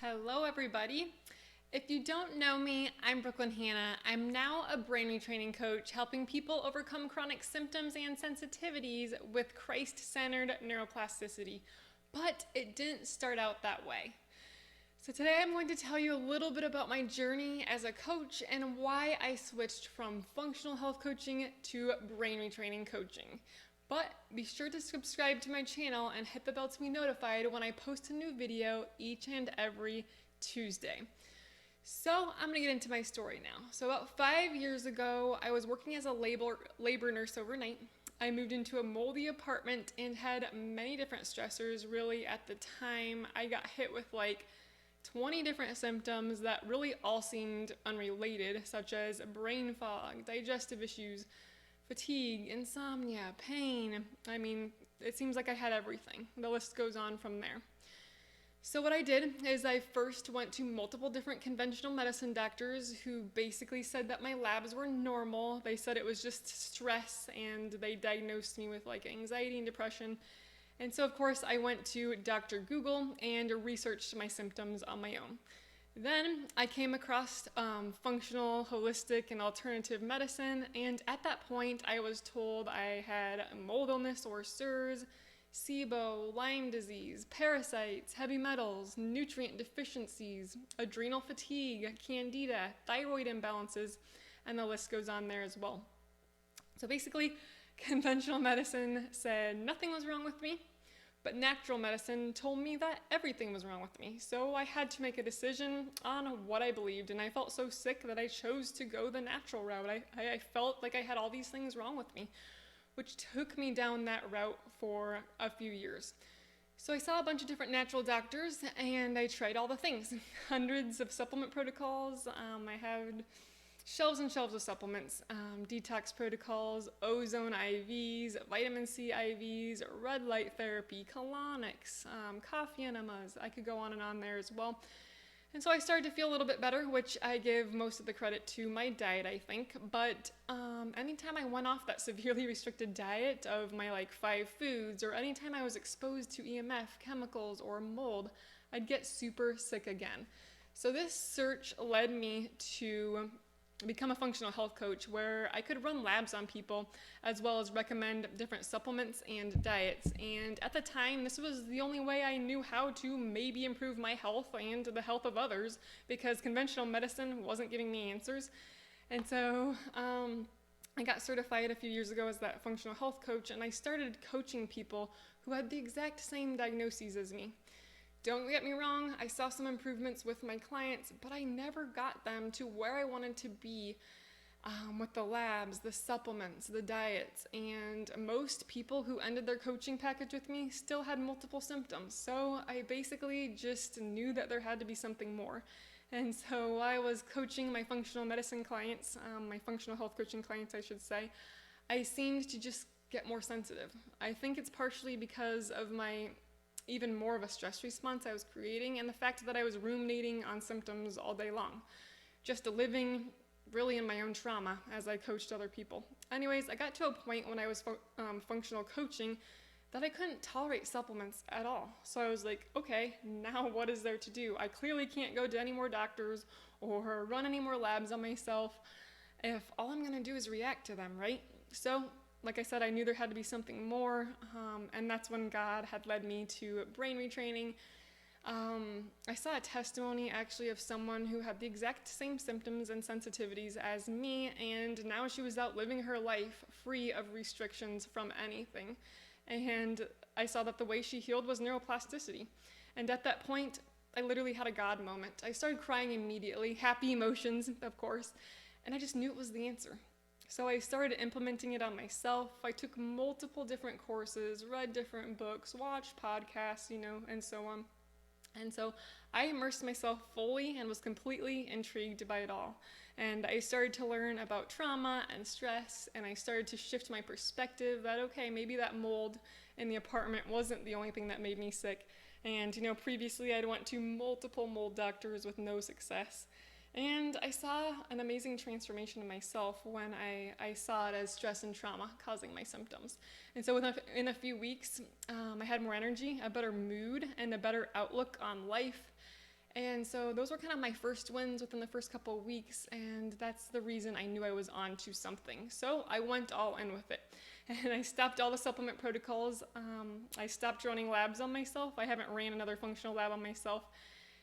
Hello, everybody. If you don't know me, I'm Hanna. I'm now a brain retraining coach helping people overcome chronic symptoms and sensitivities with Christ-centered neuroplasticity. But it didn't start out that way. So today I'm going to tell you a little bit about my journey as a coach and why I switched from functional health coaching to brain retraining coaching. But be sure to subscribe to my channel and hit the bell to be notified when I post a new video each and every Tuesday. So I'm gonna get into my story now. So about 5 years ago, I was working as a labor nurse overnight. I moved into a moldy apartment and had many different stressors. Really, at the time, I got hit with like 20 different symptoms that really all seemed unrelated, such as brain fog, digestive issues, fatigue, insomnia, pain. I mean, it seems like I had everything. The list goes on from there. So what I did is I first went to multiple different conventional medicine doctors who basically said that my labs were normal. They said it was just stress, and they diagnosed me with like anxiety and depression. And so of course I went to Dr. Google and researched my symptoms on my own. Then I came across functional, holistic, and alternative medicine, and at that point I was told I had mold illness or SIRS, SIBO, Lyme disease, parasites, heavy metals, nutrient deficiencies, adrenal fatigue, candida, thyroid imbalances, and the list goes on there as well. So basically, conventional medicine said nothing was wrong with me, but natural medicine told me that everything was wrong with me. So I had to make a decision on what I believed, and I felt so sick that I chose to go the natural route. I felt like I had all these things wrong with me, which took me down that route for a few years. So I saw a bunch of different natural doctors, and I tried all the things. Hundreds of supplement protocols. I had shelves and shelves of supplements, detox protocols, ozone IVs, vitamin C IVs, red light therapy, colonics, coffee enemas. I could go on and on there as well. And so I started to feel a little bit better, which I give most of the credit to my diet, I think. But anytime I went off that severely restricted diet of my like 5 foods, or anytime I was exposed to EMF, chemicals, or mold, I'd get super sick again. So this search led me to become a functional health coach, where I could run labs on people as well as recommend different supplements and diets. And at the time, this was the only way I knew how to maybe improve my health and the health of others, because conventional medicine wasn't giving me answers. And so I got certified a few years ago as that functional health coach, and I started coaching people who had the exact same diagnoses as me. Don't get me wrong, I saw some improvements with my clients, but I never got them to where I wanted to be with the labs, the supplements, the diets. And most people who ended their coaching package with me still had multiple symptoms. So I basically just knew that there had to be something more. And so while I was coaching my functional medicine clients, my functional health coaching clients, I should say, I seemed to just get more sensitive. I think it's partially because of my even more of a stress response I was creating, and the fact that I was ruminating on symptoms all day long, just living really in my own trauma as I coached other people. Anyways, I got to a point when I was functional coaching that I couldn't tolerate supplements at all. So I was like, okay, now what is there to do? I clearly can't go to any more doctors or run any more labs on myself if all I'm gonna do is react to them, right? So like I said, I knew there had to be something more, and that's when God had led me to brain retraining. I saw a testimony actually of someone who had the exact same symptoms and sensitivities as me, and now she was out living her life free of restrictions from anything. And I saw that the way she healed was neuroplasticity. And at that point, I literally had a God moment. I started crying immediately, happy emotions, of course, and I just knew it was the answer. So I started implementing it on myself. I took multiple different courses, read different books, watched podcasts, and so on. And so I immersed myself fully and was completely intrigued by it all. And I started to learn about trauma and stress, and I started to shift my perspective that, okay, maybe that mold in the apartment wasn't the only thing that made me sick. And, previously I'd went to multiple mold doctors with no success. And I saw an amazing transformation in myself when I saw it as stress and trauma causing my symptoms. And so in a few weeks, I had more energy, a better mood, and a better outlook on life. And so those were kind of my first wins within the first couple of weeks, and that's the reason I knew I was on to something. So I went all in with it, and I stopped all the supplement protocols. I stopped running labs on myself. I haven't ran another functional lab on myself,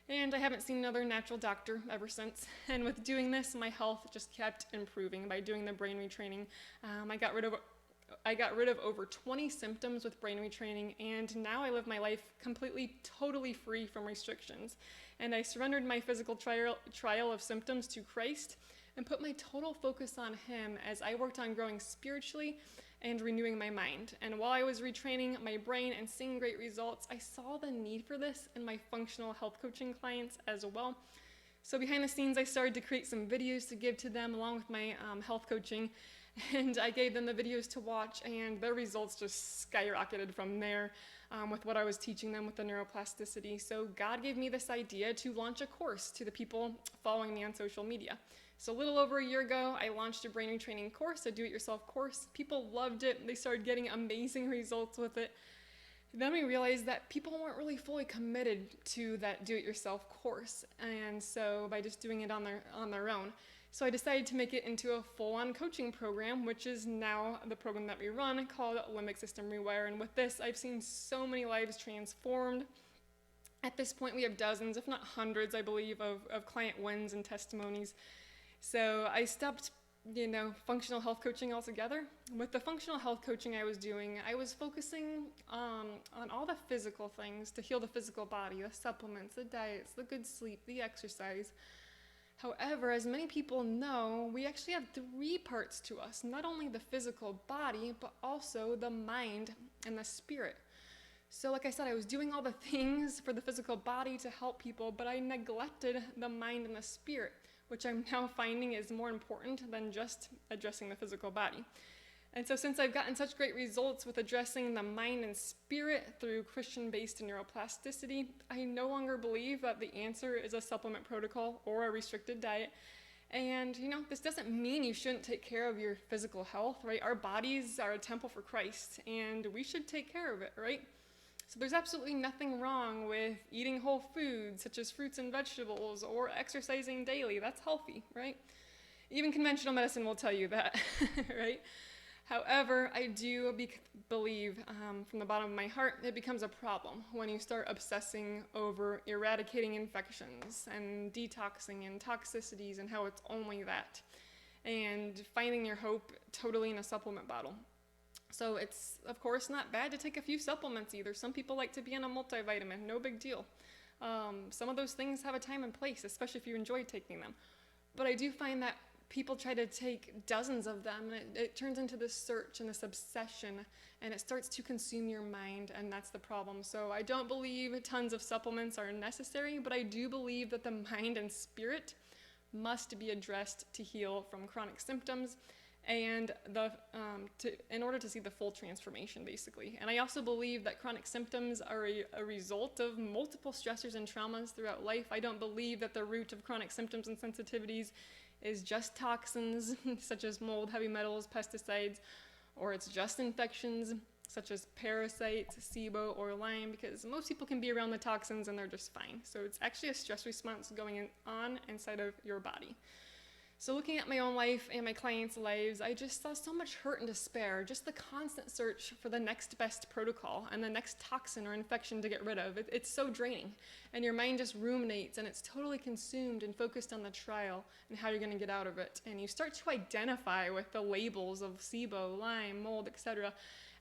and I haven't seen another natural doctor ever since. And with doing this, my health just kept improving. By doing the brain retraining, I got rid of over 20 symptoms with brain retraining, and now I live my life completely, totally free from restrictions. And I surrendered my physical trial of symptoms to Christ and put my total focus on Him as I worked on growing spiritually and renewing my mind. And while I was retraining my brain and seeing great results, I saw the need for this in my functional health coaching clients as well. So behind the scenes, I started to create some videos to give to them along with my health coaching. And I gave them the videos to watch, and their results just skyrocketed from there with what I was teaching them with the neuroplasticity. So God gave me this idea to launch a course to the people following me on social media. So a little over a year ago, I launched a brain retraining course, a do-it-yourself course. People loved it. They started getting amazing results with it. Then we realized that people weren't really fully committed to that do-it-yourself course, and so by just doing it on their own. So I decided to make it into a full-on coaching program, which is now the program that we run, called Limbic System Rewire. And with this, I've seen so many lives transformed. At this point, we have dozens, if not hundreds, I believe, of client wins and testimonies. So I stopped, functional health coaching altogether. With the functional health coaching I was doing, I was focusing on all the physical things to heal the physical body, the supplements, the diets, the good sleep, the exercise. However, as many people know, we actually have 3 parts to us, not only the physical body, but also the mind and the spirit. So like I said, I was doing all the things for the physical body to help people, but I neglected the mind and the spirit, which I'm now finding is more important than just addressing the physical body. And so since I've gotten such great results with addressing the mind and spirit through Christian-based neuroplasticity, I no longer believe that the answer is a supplement protocol or a restricted diet. And, this doesn't mean you shouldn't take care of your physical health, right? Our bodies are a temple for Christ, and we should take care of it, right? So there's absolutely nothing wrong with eating whole foods, such as fruits and vegetables, or exercising daily. That's healthy, right? Even conventional medicine will tell you that, right? However, I do believe from the bottom of my heart, it becomes a problem when you start obsessing over eradicating infections and detoxing and toxicities and how it's only that, and finding your hope totally in a supplement bottle. So it's, of course, not bad to take a few supplements either. Some people like to be on a multivitamin, no big deal. Some of those things have a time and place, especially if you enjoy taking them. But I do find that people try to take dozens of them, and it turns into this search and this obsession, and it starts to consume your mind, and that's the problem. So I don't believe tons of supplements are necessary, but I do believe that the mind and spirit must be addressed to heal from chronic symptoms and in order to see the full transformation, basically. And I also believe that chronic symptoms are a result of multiple stressors and traumas throughout life. I don't believe that the root of chronic symptoms and sensitivities is just toxins such as mold, heavy metals, pesticides, or it's just infections such as parasites, SIBO, or Lyme, because most people can be around the toxins and they're just fine. So it's actually a stress response going on inside of your body. So looking at my own life and my clients' lives, I just saw so much hurt and despair, just the constant search for the next best protocol and the next toxin or infection to get rid of. It's so draining, and your mind just ruminates, and it's totally consumed and focused on the trial and how you're going to get out of it. And you start to identify with the labels of SIBO, Lyme, mold, etc.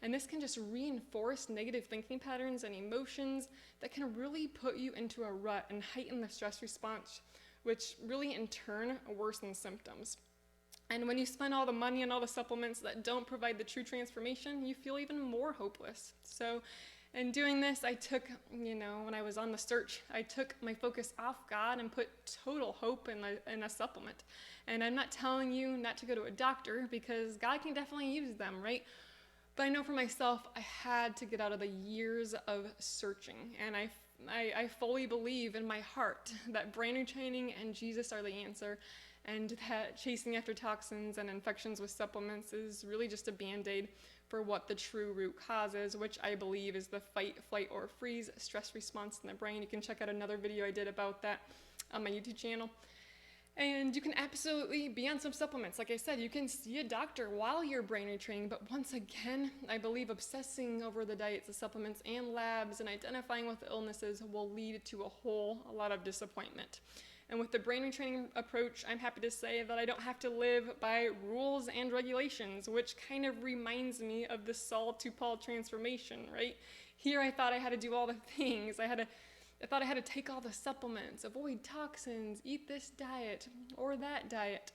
And this can just reinforce negative thinking patterns and emotions that can really put you into a rut and heighten the stress response, which really in turn worsens symptoms. And when you spend all the money on all the supplements that don't provide the true transformation, you feel even more hopeless. So in doing this, I took, when I was on the search, I took my focus off God and put total hope in a supplement. And I'm not telling you not to go to a doctor, because God can definitely use them, right? But I know for myself, I had to get out of the years of searching, and I fully believe in my heart that brain retraining and Jesus are the answer, and that chasing after toxins and infections with supplements is really just a band-aid for what the true root cause is, which I believe is the fight, flight, or freeze stress response in the brain. You can check out another video I did about that on my YouTube channel. And you can absolutely be on some supplements. Like I said, you can see a doctor while you're brain retraining, but once again, I believe obsessing over the diets, the supplements, and labs, and identifying with the illnesses will lead to a lot of disappointment. And with the brain retraining approach, I'm happy to say that I don't have to live by rules and regulations, which kind of reminds me of the Saul to Paul transformation, right? Here I thought I had to do all the things. I thought I had to take all the supplements, avoid toxins, eat this diet or that diet.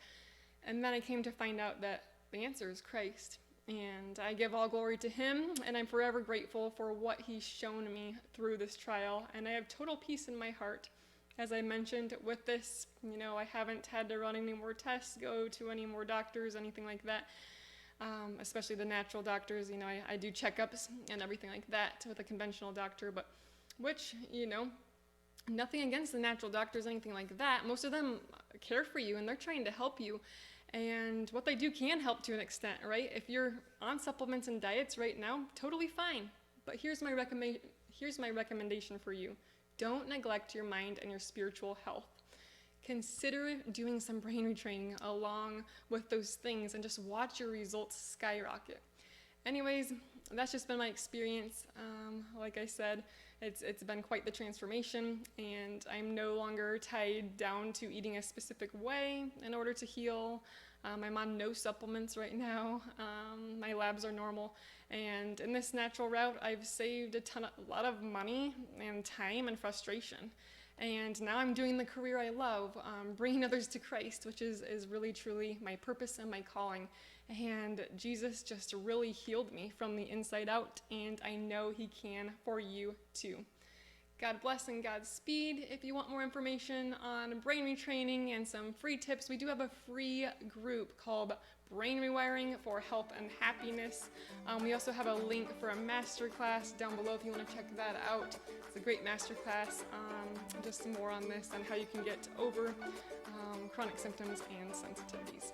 And then I came to find out that the answer is Christ. And I give all glory to him, and I'm forever grateful for what he's shown me through this trial. And I have total peace in my heart. As I mentioned with this, I haven't had to run any more tests, go to any more doctors, anything like that. Especially the natural doctors, I do checkups and everything like that with a conventional doctor, but which, nothing against the natural doctors, anything like that. Most of them care for you and they're trying to help you. And what they do can help to an extent, right? If you're on supplements and diets right now, totally fine. But here's my recommendation for you. Don't neglect your mind and your spiritual health. Consider doing some brain retraining along with those things and just watch your results skyrocket. Anyways, that's just been my experience. Like I said, it's been quite the transformation, and I'm no longer tied down to eating a specific way in order to heal. I'm on no supplements right now. My labs are normal, and in this natural route, I've saved a lot of money and time and frustration. And now I'm doing the career I love, bringing others to Christ, which is really, truly my purpose and my calling. And Jesus just really healed me from the inside out, and I know he can for you too. God bless and Godspeed. If you want more information on brain retraining and some free tips, we do have a free group called Brain Rewiring for Health and Happiness. We also have a link for a masterclass down below if you want to check that out. It's a great masterclass, just some more on this and how you can get over chronic symptoms and sensitivities.